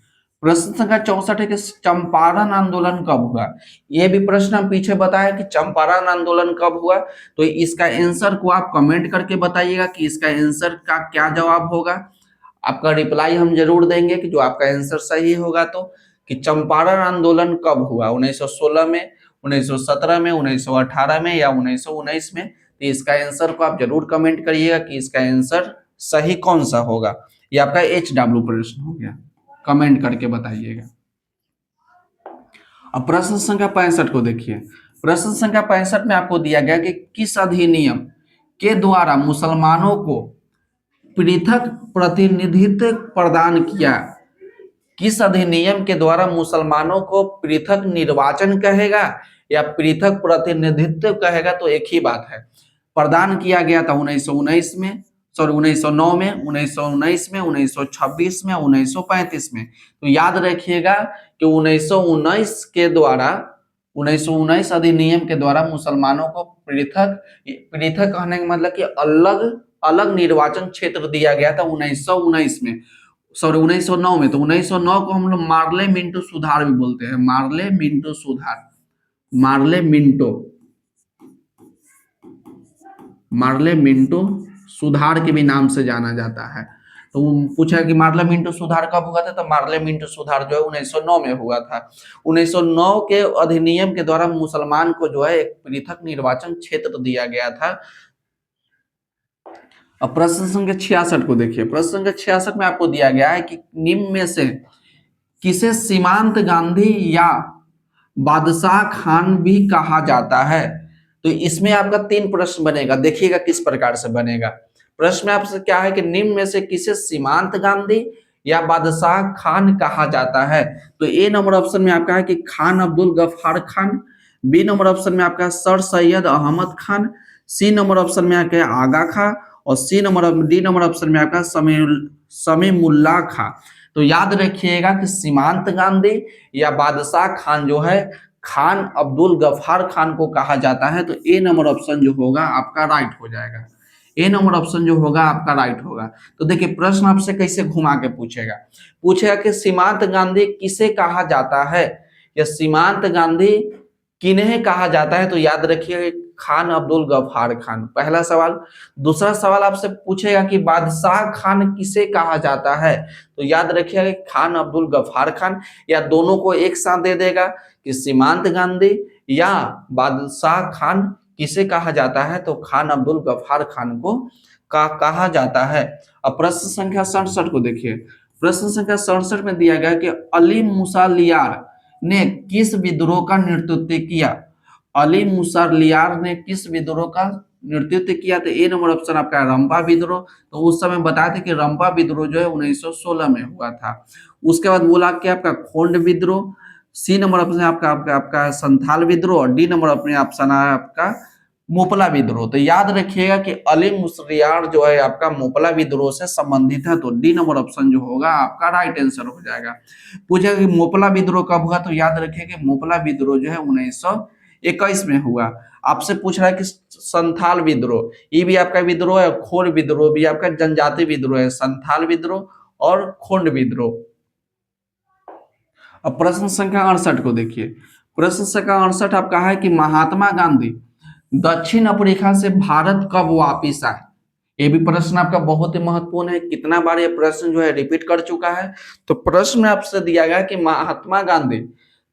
प्रश्न संख्या 64 है कि चंपारण आंदोलन कब हुआ। यह भी प्रश्न हम पीछे बताया कि चंपारण आंदोलन कब हुआ। तो इसका आंसर को आप कमेंट करके बताइएगा कि इसका आंसर का क्या जवाब होगा। आपका रिप्लाई हम जरूर देंगे कि जो आपका आंसर सही होगा। तो कि चंपारण आंदोलन कब हुआ, 1916 में, 1917 में, 1918 में या 1919 में। तो इसका आंसर को आप जरूर कमेंट करिएगा कि इसका आंसर सही कौन सा होगा। ये आपका HW प्रश्न हो गया, कमेंट करके बताइएगा। अब प्रश्न संख्या 65 को देखिए। प्रश्न संख्या 65 में आपको दिया गया कि किस अधिनियम के द्वारा मुसलमानों को पृथक प्रतिनिधित्व प्रदान किया। किस अधिनियम के द्वारा मुसलमानों को पृथक निर्वाचन कहेगा या पृथक प्रतिनिधित्व कहेगा, तो एक ही बात है। प्रदान किया गया था 1919 में, सॉरी 1909 में, 1919 में, 1926 में, 1935 में। तो याद रखिएगा कि 1919 के द्वारा, 1919 अधिनियम के द्वारा मुसलमानों को पृथक कहने का मतलब कि अलग अलग निर्वाचन क्षेत्र दिया गया था 1919 में, सॉरी 1909 में। तो 1909 को हम लोग मार्ले मिंटो सुधार भी बोलते हैं, मार्ले मिंटो सुधार, मार्ले मिंटो सुधार के भी नाम से जाना जाता है। तो पूछा कि मार्ले मिंटो सुधार कब हुआ था, तो मार्ले मिंटो सुधार जो है 1909 में हुआ था। 1909 के अधिनियम के द्वारा मुसलमान को जो है एक पृथक निर्वाचन क्षेत्र दिया गया था। अब प्रश्न संख्या 66 को देखिए। प्रश्न संख्या 66 में आपको दिया गया है कि निम्न में से किसे सीमांत गांधी या बादशाह खान भी कहा जाता है। तो इसमें आपका 3 प्रश्न बनेगा, देखिएगा किस प्रकार से बनेगा। प्रश्न में आपसे क्या है कि निम्न में से किसे सीमांत गांधी या बादशाह खान कहा जाता है। तो ए नंबर ऑप्शन में आपका है कि Khan Abdul Ghaffar Khan, B number option में आपका sir Syed Ahmed Khan, C number option में आपका आगा खां और डी नंबर ऑप्शन में आपका समीमुल्लाह खां। तो याद रखिएगा कि सीमांत गांधी या बादशाह खान जो है खान अब्दुल गफ्फार खान को कहा जाता है। तो ए नंबर ऑप्शन जो होगा आपका राइट हो जाएगा, ए नंबर ऑप्शन जो होगा आपका राइट होगा। तो देखिए प्रश्न आपसे कैसे घुमा के पूछेगा कि सीमांत गांधी किसे कहा जाता है या सीमांत गांधी किन्हें कहा जाता है। तो याद रखिए खान अब्दुल गफ्फार खान, पहला सवाल। दूसरा सवाल आपसे पूछेगा कि बादशाह खान किसे कहा जाता है। तो याद रखिएगा खान अब्दुल गफ्फार खान, या दोनों को एक साथ दे देगा कि सीमांत गांधी या बादशाह खान किसे कहा जाता है। तो खान अब्दुल गफ्फार खान को कहा जाता है। अब प्रश्न संख्या 67 को देखिए। प्रश्न संख्या 67 में दिया गया कि अली मूसा लियार ने किस विद्रोह का नेतृत्व किया। अली मूसा लियार ने किस विद्रोह का नेतृत्व किया। तो ए नंबर ऑप्शन आपका रंपा विद्रोह। तो उस समय बताया था कि रंपा विद्रोह जो है 1916 में हुआ था। उसके बाद बोला कि आपका खोंड विद्रोह, सी नंबर ऑप्शन आपका संथाल विद्रोह और डी नंबर ऑप्शन है आपका मोपला विद्रोह। तो याद रखिएगा कि अली मुसरियार जो है आपका मोपला विद्रोह से संबंधित है, तो डी नंबर ऑप्शन जो होगा आपका राइट आंसर हो जाएगा। पूछा कि मोपला विद्रोह कब हुआ, तो याद रखिए कि मोपला विद्रोह जो है 1921 में हुआ। आपसे पूछ रहा है कि संथाल विद्रोह, ये भी आपका विद्रोह है, खोर विद्रोह भी आपका जनजाति विद्रोह है, संथाल विद्रोह और खोंड विद्रोह। अब प्रश्न संख्या 68 को देखिए। प्रश्न संख्या 68 आपका है कि महात्मा गांधी दक्षिण अफ्रीका से भारत कब वापिस आए। ये भी प्रश्न आपका बहुत ही महत्वपूर्ण है, कितना बार ये प्रश्न जो है रिपीट कर चुका है। तो प्रश्न में आपसे दिया गया कि महात्मा गांधी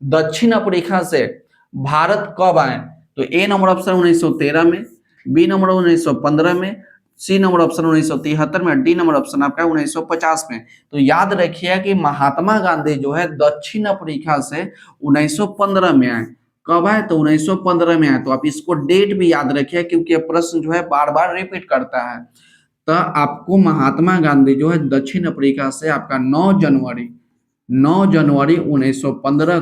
दक्षिण अफ्रीका से भारत कब आए, तो ए नंबर ऑप्शन 1913 में, बी नंबर 1915 में, सी नंबर ऑप्शन 1973 में, डी नंबर ऑप्शन आपका 1950 में। तो याद रखिए कि महात्मा गांधी जो है दक्षिण अफ्रीका से 1915 में आए। कब आए, तो 1915 में आए। तो आप इसको डेट भी याद रखिए क्योंकि ये प्रश्न जो है बार बार रिपीट करता है। तो आपको महात्मा गांधी जो है दक्षिण अफ्रीका से आपका 9 जनवरी 1915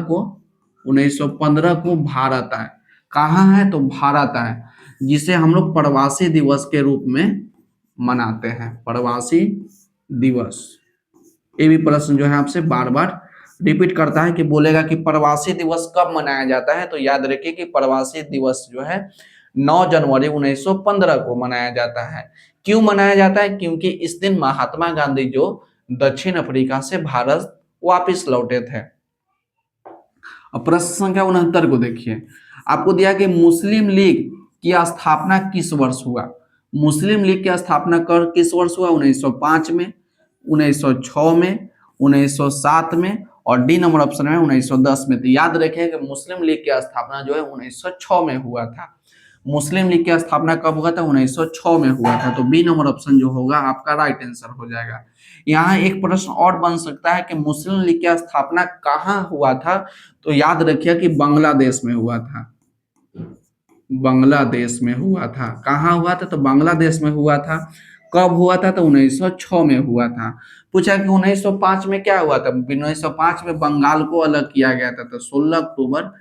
को भारत आए। कहाँ है, तो भारत आए, जिसे हम लोग प्रवासी दिवस के रूप में मनाते हैं, प्रवासी दिवस। ये भी प्रश्न जो है आपसे बार बार रिपीट करता है कि बोलेगा कि प्रवासी दिवस कब मनाया जाता है, तो याद रखिए कि प्रवासी दिवस जो है 9 जनवरी 1915 को मनाया जाता है। क्यों मनाया जाता है, क्योंकि इस दिन महात्मा गांधी जो दक्षिण अफ्रीका से भारत वापस लौटे थे। अब प्रश्न संख्या 69 को देखिए। आपको दिया कि मुस्लिम लीग की स्थापना किस वर्ष हुआ। मुस्लिम लीग की स्थापना कर किस वर्ष हुआ, 1905 में, 1906 में, 1907 में और डी नंबर ऑप्शन में 1910 में। तो याद रखें कि मुस्लिम लीग की स्थापना जो है 1906 में हुआ था। मुस्लिम लीग की स्थापना कब हुआ था, 1906 में हुआ था। तो बी नंबर ऑप्शन जो होगा आपका राइट आंसर हो जाएगा। यहाँ एक प्रश्न और बन सकता है कि मुस्लिम लीग की स्थापना कहाँ हुआ था, तो याद रखिए कि बांग्लादेश में हुआ था। बांग्लादेश में हुआ था। कहाँ हुआ था, तो बांग्लादेश में हुआ था। कब हुआ था, तो 1906 में हुआ था। पूछा कि 1905 में क्या हुआ था, 1905 में बंगाल को अलग किया गया था। तो 16 अक्टूबर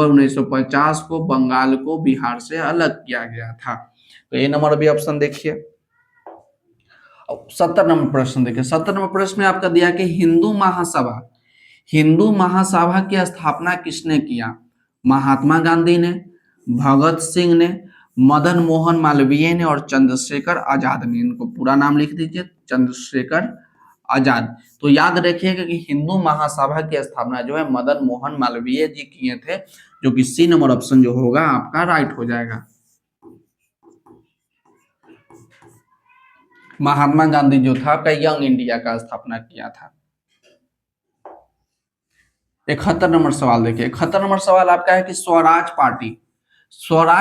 1950 को बंगाल को बिहार से अलग किया गया था। तो ये नंबर भी ऑप्शन देखिए। 70 नंबर प्रश्न देखिए। 70 नंबर प्रश्न में आपका दिया कि हिंदू महासभा की स्थापना किसने किया। महात्मा गांधी ने, भगत सिंह ने, मदन मोहन मालवीय ने और चंद्रशेखर आजाद ने। इनको पूरा नाम लिख दीजिए, चंद्रशेखर आजाद। तो याद रखिएगा कि हिंदू महासभा की स्थापना जो है मदन मोहन मालवीय जी किए थे, जो कि सी नंबर ऑप्शन जो होगा आपका राइट हो जाएगा। महात्मा गांधी जो था आपका यंग इंडिया का स्थापना किया था। 71 नंबर सवाल देखिए। 71 नंबर सवाल आपका है कि स्वराज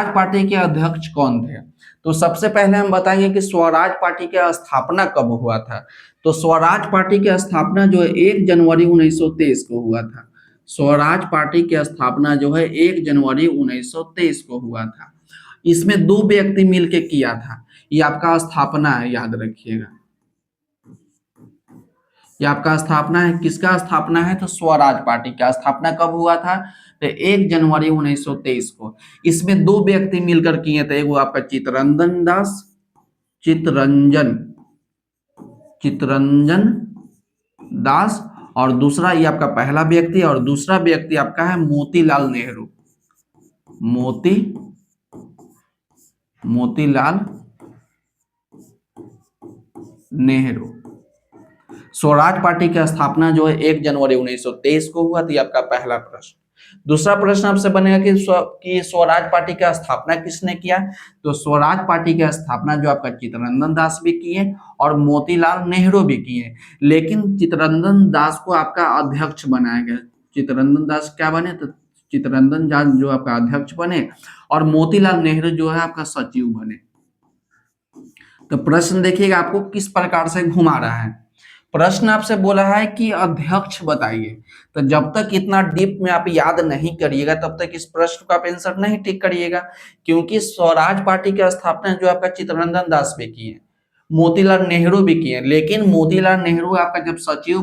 पार्टी के अध्यक्ष कौन थे। तो सबसे पहले हम बताएंगे कि स्वराज पार्टी की स्थापना कब हुआ था। तो स्वराज पार्टी की स्थापना जो है 1 जनवरी 1923 को हुआ था। स्वराज पार्टी की स्थापना जो है 1 जनवरी 1923 को हुआ था। इसमें 2 व्यक्ति मिलकर किया था। ये आपका स्थापना है, याद रखिएगा। ये आपका स्थापना है, किसका स्थापना है, तो स्वराज पार्टी का स्थापना कब हुआ था, तो 1 जनवरी 1923 को। इसमें 2 व्यक्ति मिलकर किए थे। एक वो आपका चितरंजन दास और दूसरा ये आपका पहला व्यक्ति और दूसरा व्यक्ति आपका है मोतीलाल नेहरू। स्वराज पार्टी की स्थापना जो है 1 जनवरी 1923 को हुआ। तो आपका पहला प्रश्न। दूसरा प्रश्न आपसे बनेगा कि स्वराज पार्टी की स्थापना किसने किया। तो स्वराज पार्टी की स्थापना जो आपका चित्तरंजन दास भी किए और मोतीलाल नेहरू भी किए, लेकिन चित्तरंजन दास को आपका अध्यक्ष बनाया गया। चित्तरंजन दास क्या बने, तो चित्तरंजन दास जो आपका अध्यक्ष बने और मोतीलाल नेहरू जो है आपका सचिव बने। तो प्रश्न देखिएगा आपको किस प्रकार से घुमा रहा है। प्रश्न आपसे बोला है कि अध्यक्ष बताइए। तो जब तक इतना डीप में आप याद नहीं करिएगा तब तक इस प्रश्न का आप आंसर नहीं टिक करिएगा, क्योंकि स्वराज पार्टी की स्थापना जो आपका चित्तरंजन दास भी किए, मोतीलाल नेहरू भी किए, लेकिन मोतीलाल नेहरू आपका जब सचिव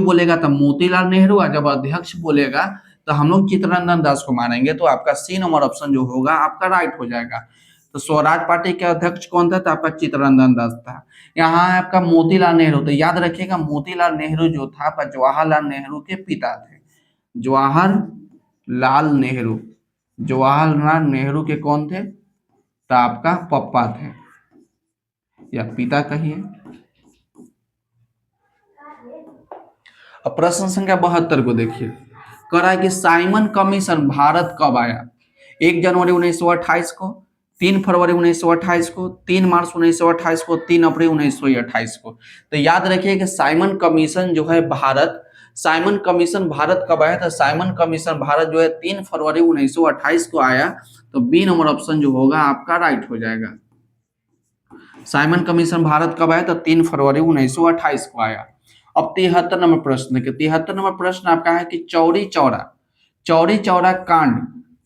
बोलेगा तब मोतीलाल नेहरू और जब अध्यक्ष बोलेगा तो हम लोग चित्तरंजन दास को मानेंगे, तो आपका सी नंबर ऑप्शन जो होगा आपका राइट हो जाएगा। तो स्वराज पार्टी के अध्यक्ष कौन था? तो आपका चित्तरंजन दास था। यहाँ है आपका मोतीलाल नेहरू। तो याद रखिएगा मोतीलाल नेहरू जो था आपका जवाहरलाल नेहरू के पिता थे। जवाहरलाल नेहरू, जवाहरलाल नेहरू के कौन थे? तो आपका पप्पा थे या पिता कहिए। अब प्रश्न संख्या 72 को देखिए, कह रहा है कि साइमन कमीशन भारत कब आया? 1 जनवरी 1928 को, 3 फरवरी 1928 को, 3 मार्च 1928 को, 3 अप्रैल 1928 को। तो याद रखिए कि साइमन कमीशन जो है भारत, साइमन कमीशन भारत कब आया था? साइमन कमीशन भारत जो है 3 फरवरी 1928 को आया। तो बी नंबर ऑप्शन जो होगा आपका राइट हो जाएगा। साइमन कमीशन भारत कब आया? तो 3 फरवरी 1928 को आया। अब 73 नंबर प्रश्न के 73 नंबर प्रश्न आपका है कि चौरी चौरा कांड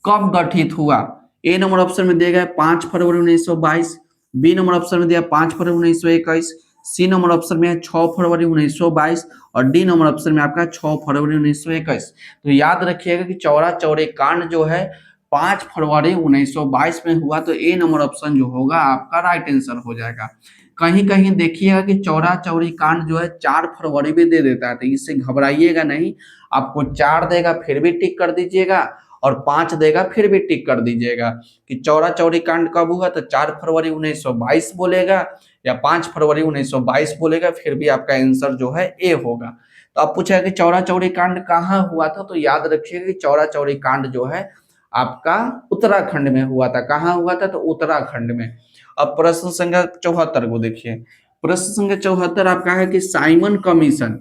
कब गठित हुआ? ए नंबर ऑप्शन में दिया गया 5 फरवरी 1922, बी नंबर ऑप्शन में दिया 5 फरवरी 1921, सी नंबर ऑप्शन में है 6 फरवरी 1922 और डी नंबर ऑप्शन में आपका 6 फरवरी 1921। तो याद रखिएगा कि चौरा चौरी कांड जो है 5 फरवरी 1922 में हुआ। तो ए नंबर ऑप्शन जो होगा आपका राइट आंसर हो जाएगा। कहीं कहीं देखिएगा कि चौरा चौरी कांड जो है 4 फरवरी भी दे देता है, तो इससे घबराइएगा नहीं। आपको 4 देगा फिर भी टिक कर दीजिएगा और 5 देगा फिर भी टिक कर दीजिएगा कि चौरा चौरी कांड कब हुआ। तो 4 फरवरी 1922 बोलेगा या 5 फरवरी 1922 बोलेगा, फिर भी आपका आंसर जो है ए होगा। तो अब पूछा कि चौरा चौरी कांड कहाँ हुआ था? तो याद रखिएगा कि चौरा चौरी कांड जो है आपका उत्तराखंड में हुआ था। कहाँ हुआ था? तो उत्तराखंड में। अब प्रश्न संख्या 74 को देखिए, प्रश्न संख्या 74 आपका है कि साइमन कमीशन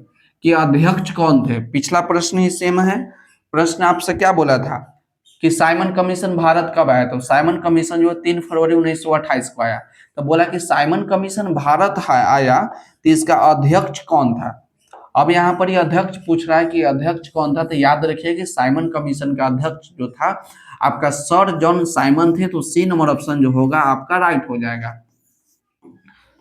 के अध्यक्ष कौन थे? पिछला प्रश्न ही सेम है। प्रश्न आपसे क्या बोला था कि साइमन कमीशन भारत कब आया? तो साइमन कमीशन जो 3 फरवरी 1928 को आया। तो बोला कि साइमन कमीशन भारत आया, तो इसका अध्यक्ष कौन था? अब यहाँ पर ये अध्यक्ष पूछ रहा है कि अध्यक्ष कौन था। तो याद रखिए कि साइमन कमीशन का अध्यक्ष जो था आपका सर जॉन साइमन थे। तो सी नंबर ऑप्शन जो होगा आपका राइट हो जाएगा।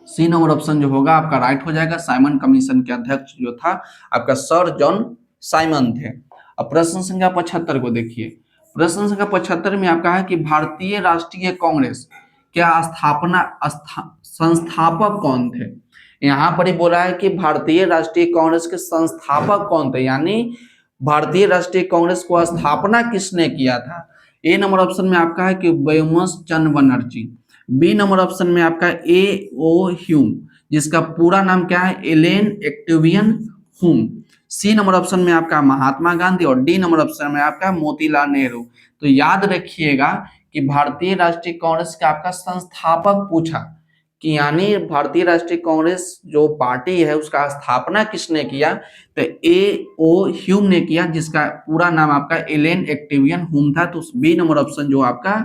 सी नंबर ऑप्शन जो होगा आपका राइट हो जाएगा। साइमन कमीशन के अध्यक्ष जो था आपका सर जॉन साइमन थे। अब प्रश्न संख्या 75 को देखिए, प्रश्न संख्या 75 में आपका है कि भारतीय राष्ट्रीय कांग्रेस के संस्थापक कौन थे? यहाँ पर ही बोला है कि भारतीय राष्ट्रीय कांग्रेस के संस्थापक कौन थे, यानी भारतीय राष्ट्रीय कांग्रेस को स्थापना किसने किया था? ए नंबर ऑप्शन में आपका है कि व्योमकेश चंद्र बनर्जी, बी नंबर ऑप्शन में आपका ए ओ ह्यूम जिसका पूरा नाम क्या है? Allan Octavian Hume, C number option में आपका महात्मा गांधी और डी नंबर ऑप्शन में आपका मोतीलाल नेहरू। तो याद रखिएगा कि भारतीय राष्ट्रीय कांग्रेस का आपका संस्थापक पूछा कि यानी भारतीय राष्ट्रीय कांग्रेस जो पार्टी है उसका स्थापना किसने किया? तो ए ओ ह्यूम ने किया जिसका पूरा नाम आपका एलेन एक्टिवियन ह्यूम था। तो बी नंबर ऑप्शन जो आपका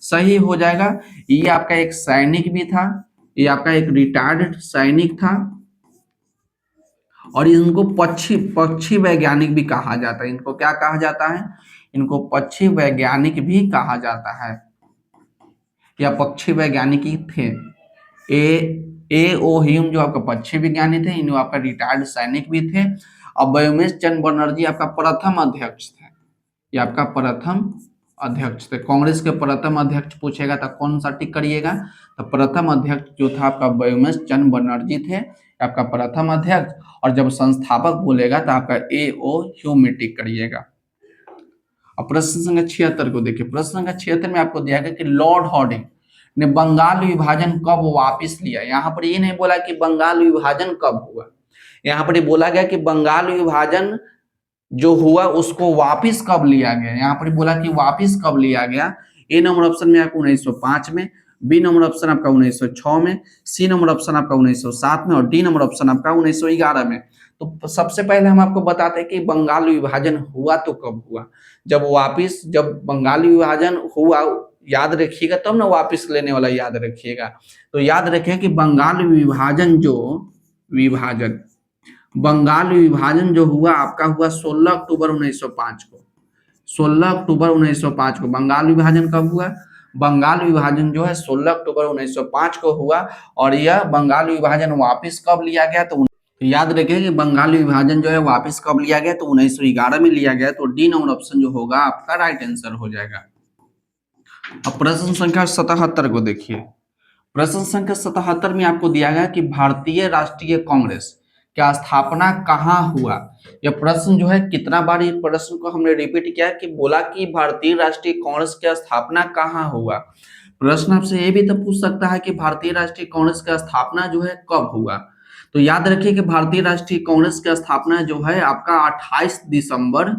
सही हो जाएगा। ये आपका एक सैनिक भी था, ये आपका एक रिटायर्ड सैनिक था और इनको पक्षी वैज्ञानिक भी कहा जाता है। इनको क्या कहा जाता है? इनको पक्षी वैज्ञानिक भी कहा जाता है या पक्षी वैज्ञानिक ही थे। ए ओ ह्यूम जो आपका पक्षी विज्ञानी थे, इन्हों आपका रिटायर्ड सैनिक भी थे। अब व्योमकेश चंद्र बनर्जी आपका प्रथम अध्यक्ष थे, ये आपका प्रथम अध्यक्ष थे। कांग्रेस के प्रथम अध्यक्ष पूछेगा तो कौन सा टिक करिएगा? तो प्रथम अध्यक्ष जो था आपका व्योमकेश चंद्र बनर्जी थे, आपका प्रथम अध्यक्ष। और जब संस्थापक बोलेगा तो आपका ए ओ ह्यूम में टिक करिएगा। अब प्रश्न संख्या 76 को देखिए, प्रश्न संख्या 76 में आपको दिया गया कि लॉर्ड हार्डिंग ने बंगाल विभाजन कब वापस लिया? यहाँ पर ये नहीं बोला कि बंगाल विभाजन कब हुआ, यहाँ पर ये बोला गया कि बंगाल विभाजन जो हुआ उसको वापस कब लिया गया। यहाँ पर बोला कि वापस कब लिया गया। ए नंबर ऑप्शन में आपको 1905 में, बी नंबर ऑप्शन आपका 1906 में, सी नंबर ऑप्शन आपका 1907 में और डी नंबर ऑप्शन आपका 1911 में। तो सबसे पहले हम आपको बताते हैं कि बंगाल विभाजन हुआ तो कब हुआ। जब बंगाल विभाजन हुआ याद रखिएगा तब ना वापस लेने वाला याद रखिएगा। तो याद रखिए कि बंगाल विभाजन जो हुआ आपका हुआ 16 अक्टूबर 1905 को। 16 अक्टूबर 1905 को बंगाल विभाजन कब हुआ? बंगाल विभाजन जो है 16 अक्टूबर 1905 को हुआ। और यह बंगाल विभाजन वापस कब लिया गया? तो तो याद रखिए कि बंगाल विभाजन जो है वापस कब लिया गया, तो 1911 में लिया गया। तो डी नंबर ऑप्शन जो होगा आपका राइट आंसर हो जाएगा। अब प्रश्न संख्या 77 को देखिए। प्रश्न संख्या 77 में आपको दिया गया कि भारतीय राष्ट्रीय कांग्रेस का स्थापना कहाँ हुआ। यह प्रश्न जो है कितना बार इस प्रश्न को हमने रिपीट किया कि बोला कि भारतीय राष्ट्रीय कांग्रेस की स्थापना कहाँ हुआ। प्रश्न आपसे ये भी तो पूछ सकता है कि भारतीय राष्ट्रीय कांग्रेस का स्थापना जो है कब हुआ। तो याद रखिए कि भारतीय राष्ट्रीय कांग्रेस की स्थापना जो है आपका 28 दिसंबर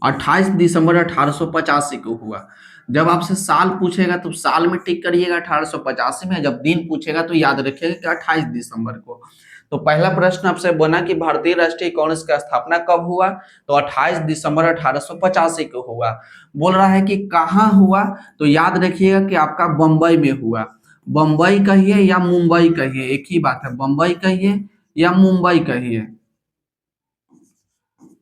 1885 को हुआ। जब आपसे साल पूछेगा तो साल में टिक करिएगा 1885 में, जब दिन पूछेगा तो याद रखिएगा कि 28 दिसंबर को। तो पहला प्रश्न आपसे बना कि भारतीय राष्ट्रीय कांग्रेस का स्थापना कब हुआ, तो 28 दिसंबर 1885 को हुआ। बोल रहा है कि कहाँ हुआ, तो याद रखिएगा कि आपका बंबई में हुआ। बंबई कहिए या मुंबई कहिए, एक ही बात है, बंबई कहिए या मुंबई कहिए,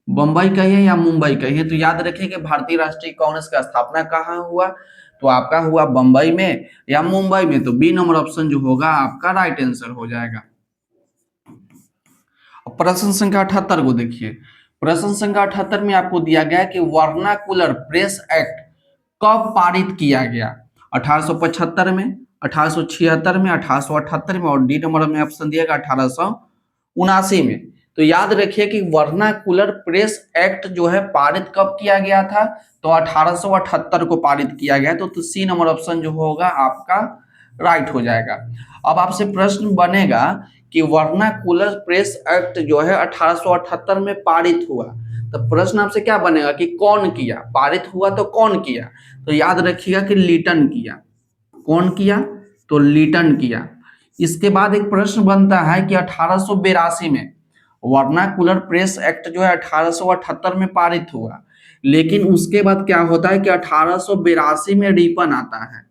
बंबई कहिए या मुंबई कहिए। तो याद रखिए कि भारतीय राष्ट्रीय कांग्रेस का स्थापना कहाँ हुआ, तो आपका हुआ बंबई में या मुंबई में। तो बी नंबर ऑप्शन जो होगा आपका राइट आंसर हो जाएगा। प्रश्न संख्या 78 को देखिए। प्रश्न संख्या 78 में आपको दिया गया कि वर्नाकुलर प्रेस एक्ट कब पारित किया गया, 1875 में, 1876 में, 1878 में, और डी नंबर में ऑप्शन दिया गया 1879 में। तो याद रखिए कि वर्नाकुलर प्रेस एक्ट जो है पारित कब किया गया था, तो 1878 को पारित किया गया। तो सी नंबर ऑप्शन जो होगा आपका राइट हो जाएगा। अब आपसे प्रश्न बनेगा कि वर्नाकुलर प्रेस एक्ट जो है 1878 में पारित हुआ, तो प्रश्न आपसे क्या बनेगा कि कौन किया, पारित हुआ तो कौन किया। तो याद रखिएगा कि लीटन किया। कौन किया, तो लीटन किया। इसके बाद एक प्रश्न बनता है कि 1882 में वर्नाकुलर प्रेस एक्ट जो है 1878 में पारित हुआ, लेकिन उसके बाद क्या होता है कि 1882 में रिपन आता है।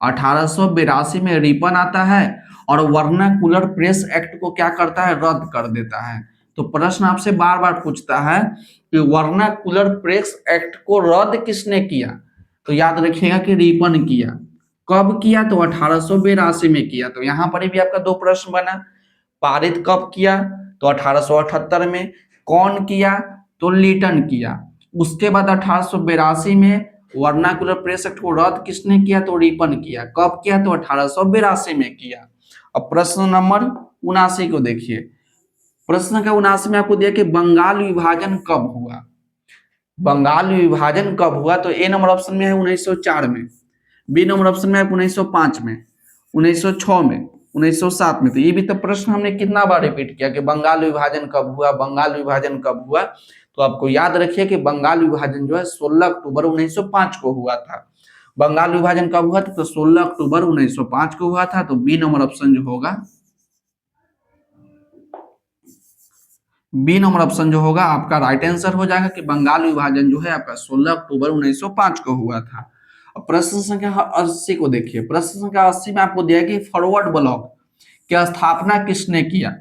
1882 में रिपन आता है और वर्नाकुलर प्रेस एक्ट को क्या करता है, रद्द कर देता है। तो प्रश्न आपसे बार बार पूछता है कि वर्नाकुलर प्रेस एक्ट को रद्द किसने किया, तो याद रखिएगा कि रिपन किया। कब किया, तो 1882 में किया। तो यहां पर भी आपका दो प्रश्न बना, पारित कब किया, तो 1878 में, कौन किया, तो लीटन किया। उसके बाद 1882 में वर्नाकुलर प्रेस एक्ट को रद्द किसने किया, तो रिपन किया। कब किया, तो 1882 में किया। अब प्रश्न नंबर 79 को देखिए। प्रश्न का 79 में आपको दिया कि बंगाल विभाजन कब हुआ। बंगाल विभाजन कब हुआ, तो ए नंबर ऑप्शन में है 1904 में, बी नंबर ऑप्शन में है 1905 में, 1906 में, 1907 में। तो ये भी तो प्रश्न हमने कितना बार रिपीट किया कि बंगाल विभाजन कब हुआ, बंगाल विभाजन कब हुआ। तो आपको याद रखिए कि बंगाल विभाजन जो है 16 अक्टूबर 1905 को हुआ था। बंगाल विभाजन कब हुआ था, तो 16 अक्टूबर 1905 को हुआ था। तो बी नंबर ऑप्शन जो होगा, बी नंबर ऑप्शन जो होगा आपका राइट आंसर हो जाएगा कि बंगाल विभाजन जो है आपका 16 अक्टूबर 1905 को हुआ था। अब प्रश्न संख्या 80 को देखिए। प्रश्न संख्या 80 में आपको दिया कि फॉरवर्ड ब्लॉक की स्थापना किसने किया।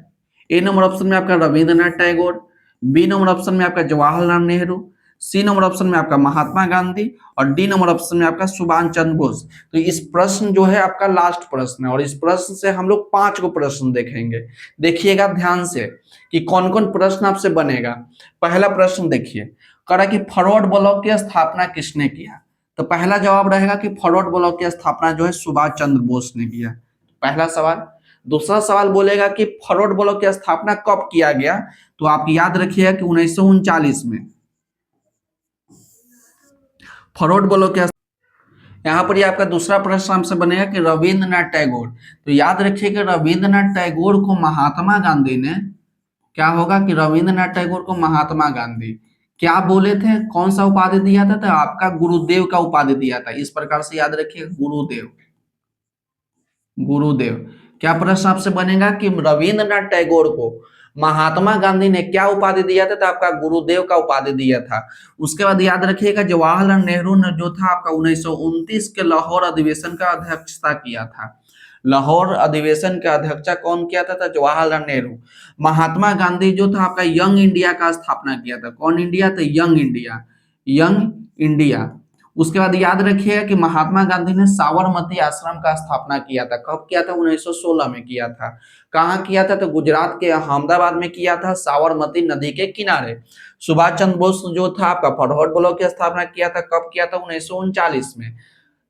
ए नंबर ऑप्शन में आपका Rabindranath Tagore, B number option में आपका Jawaharlal Nehru, C number option में आपका महात्मा गांधी, और डी नंबर ऑप्शन में आपका सुभाष चंद्र बोस। तो इस प्रश्न जो है आपका लास्ट प्रश्न है, और इस प्रश्न से हम लोग 5 को प्रश्न देखेंगे। देखिएगा ध्यान से कि कौन कौन प्रश्न आपसे बनेगा। पहला प्रश्न देखिए, कह रहा कि फॉरवर्ड ब्लॉक की स्थापना किसने किया। तो पहला जवाब रहेगा कि फॉरवर्ड ब्लॉक की स्थापना जो है सुभाष चंद्र बोस ने किया, पहला सवाल। दूसरा सवाल बोलेगा कि फॉरवर्ड ब्लॉक की स्थापना कब किया गया, तो आप याद रखिएगा कि 1939 में फॉरवर्ड ब्लॉक के। यहाँ पर ये आपका दूसरा प्रश्न आपसे बनेगा कि रविंद्रनाथ टैगोर। तो याद रखिए कि रविंद्रनाथ टैगोर को महात्मा गांधी ने, क्या होगा कि रविंद्रनाथ टैगोर को महात्मा गांधी क्या बोले थे, कौन सा उपाधि दिया था, तो आपका गुरुदेव का उपाधि दिया था। इस प्रकार से याद रखिए गुरुदेव, गुरुदेव। क्या प्रश्न आपसे बनेगा कि रविंद्रनाथ टैगोर को महात्मा गांधी ने क्या उपाधि दिया था, तो आपका गुरुदेव का उपाधि दिया था। उसके बाद याद रखिएगा जवाहरलाल नेहरू ने जो था आपका 1929 के लाहौर अधिवेशन का अध्यक्षता किया था। लाहौर अधिवेशन का अध्यक्षता कौन किया था, जवाहरलाल नेहरू। महात्मा गांधी जो था आपका यंग इंडिया का स्थापना किया था। कौन इंडिया, तो यंग इंडिया, यंग इंडिया। उसके बाद याद रखिएगा कि महात्मा गांधी ने साबरमती आश्रम का स्थापना किया था। कब किया था? 1916 में किया था। कहाँ किया था? तो गुजरात के अहमदाबाद में किया था, साबरमती नदी के किनारे। सुभाष चंद्र बोस जो था आपका फॉरवर्ड ब्लॉक की स्थापना किया था। कब किया था? 1939 में।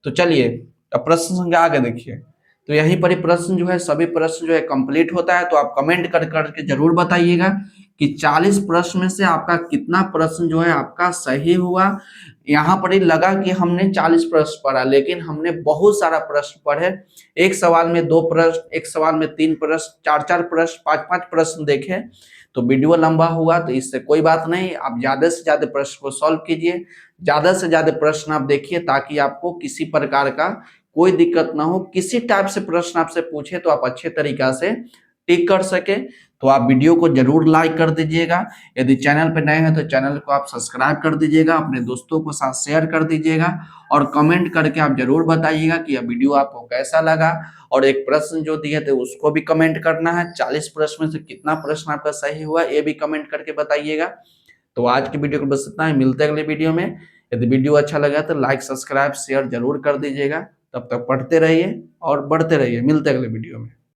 तो चलिए अब प्रश्न संख्या आगे देखिए। तो यहीं पर ही प्रश्न जो है, सभी प्रश्न जो है कंप्लीट होता है। तो आप कमेंट कर करके जरूर बताइएगा कि 40 प्रश्न में से आपका कितना प्रश्न जो है आपका सही हुआ। यहाँ पर ही लगा कि हमने 40 प्रश्न पढ़ा, लेकिन हमने बहुत सारा प्रश्न पढ़े। एक सवाल में 2 प्रश्न, एक सवाल में 3 प्रश्न, 4-4 प्रश्न, 5-5 प्रश्न देखे। तो वीडियो लंबा हुआ, तो इससे कोई बात नहीं। आप ज्यादा से ज्यादा प्रश्न को सॉल्व कीजिए, ज्यादा से ज्यादा प्रश्न आप देखिए, ताकि आपको किसी प्रकार का कोई दिक्कत ना हो। किसी टाइप से प्रश्न आपसे पूछे तो आप अच्छे तरीका से टिक कर सके। तो आप वीडियो को जरूर लाइक कर दीजिएगा। यदि चैनल पर नए हैं तो चैनल को आप सब्सक्राइब कर दीजिएगा, अपने दोस्तों को साथ शेयर कर दीजिएगा, और कमेंट करके आप जरूर बताइएगा कि यह वीडियो आपको कैसा लगा। और एक प्रश्न जो दिए थे उसको भी कमेंट करना है। 40 प्रश्न में से कितना प्रश्न आपका सही हुआ ये भी कमेंट करके बताइएगा। तो आज की वीडियो को बस इतना ही, मिलते हैं अगले वीडियो में। यदि वीडियो अच्छा लगा तो लाइक सब्सक्राइब शेयर जरूर कर दीजिएगा। तब तक पढ़ते रहिए और बढ़ते रहिए। मिलते हैं अगले वीडियो में।